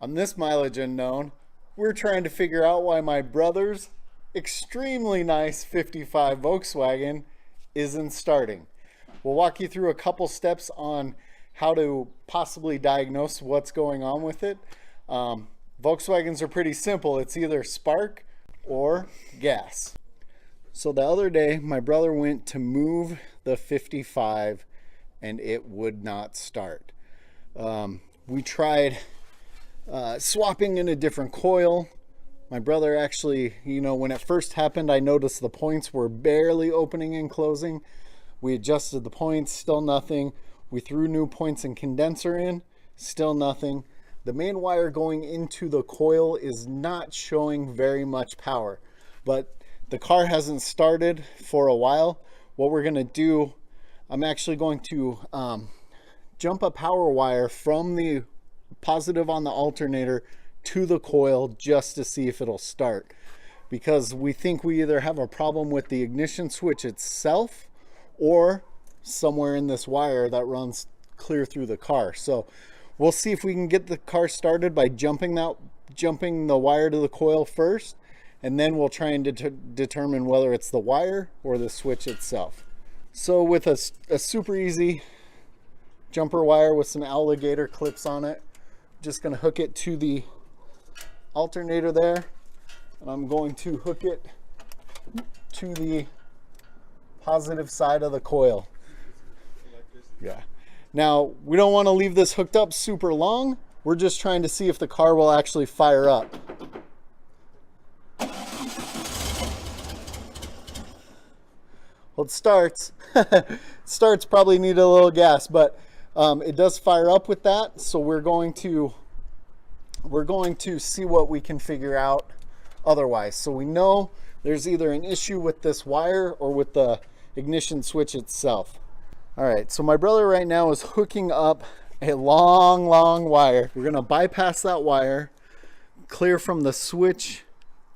On this mileage unknown, we're trying to figure out why my brother's extremely nice 55 Volkswagen isn't starting. We'll walk you through a couple steps on how to possibly diagnose what's going on with it. Volkswagens are pretty simple. It's either spark or gas. So the other day, my brother went to move the 55 and it would not start. We tried swapping in a different coil. My brother actually, when it first happened, I noticed the points were barely opening and closing. We adjusted the points, still nothing. We threw new points and condenser in, still nothing. The main wire going into the coil is not showing very much power, but the car hasn't started for a while. What we're gonna do, I'm actually going to jump a power wire from the positive on the alternator to the coil just to see if it'll start, because we think we either have a problem with the ignition switch itself or somewhere in this wire that runs clear through the car. So we'll see if we can get the car started by jumping the wire to the coil first, and then we'll try and determine whether it's the wire or the switch itself. So with a super easy jumper wire with some alligator clips on it, just going to hook it to the alternator there, and I'm going to hook it to the positive side of the coil. Yeah. Now, we don't want to leave this hooked up super long. We're just trying to see if the car will actually fire up. Well, it starts. Starts, probably need a little gas, but it does fire up with that. So we're going to see what we can figure out otherwise. So we know there's either an issue with this wire or with the ignition switch itself. All right, so my brother right now is hooking up a long wire. We're gonna bypass that wire, clear from the switch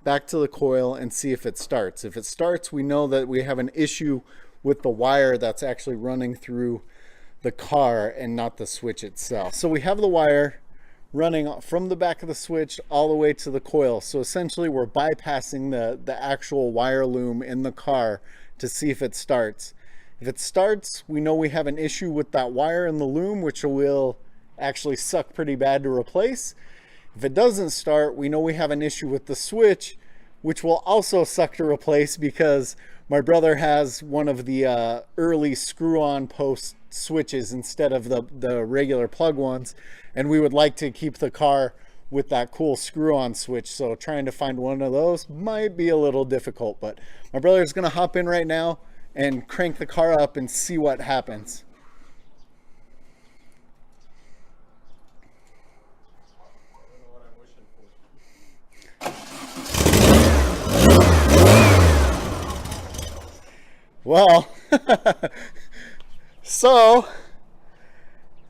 back to the coil, and see if it starts. If it starts, we know that we have an issue with the wire that's actually running through the car and not the switch itself. So we have the wire running from the back of the switch all the way to the coil. So essentially we're bypassing the actual wire loom in the car to see if it starts. If it starts, we know we have an issue with that wire in the loom, which will actually suck pretty bad to replace. If it doesn't start, we know we have an issue with the switch, which will also suck to replace, because my brother has one of the early screw-on post switches instead of the regular plug ones, and we would like to keep the car with that cool screw-on switch. So trying to find one of those might be a little difficult, but my brother is going to hop in right now and crank the car up and see what happens. Well, so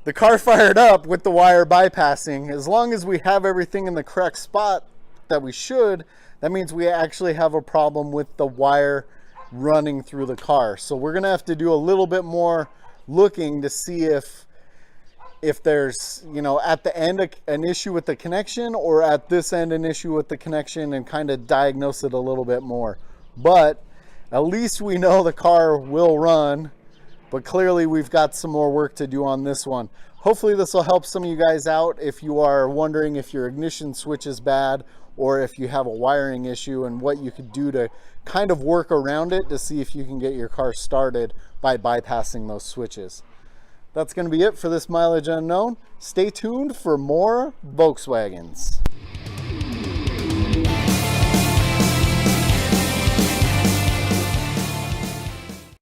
the car fired up with the wire bypassing. As long as we have everything in the correct spot that we should, that means we actually have a problem with the wire running through the car. So we're gonna have to do a little bit more looking to see if there's, at the end an issue with the connection, or at this end an issue with the connection, and kind of diagnose it a little bit more. But at least we know the car will run, but clearly we've got some more work to do on this one. Hopefully this will help some of you guys out if you are wondering if your ignition switch is bad, or if you have a wiring issue, and what you could do to kind of work around it to see if you can get your car started by bypassing those switches. That's going to be it for this mileage unknown. Stay tuned for more Volkswagens.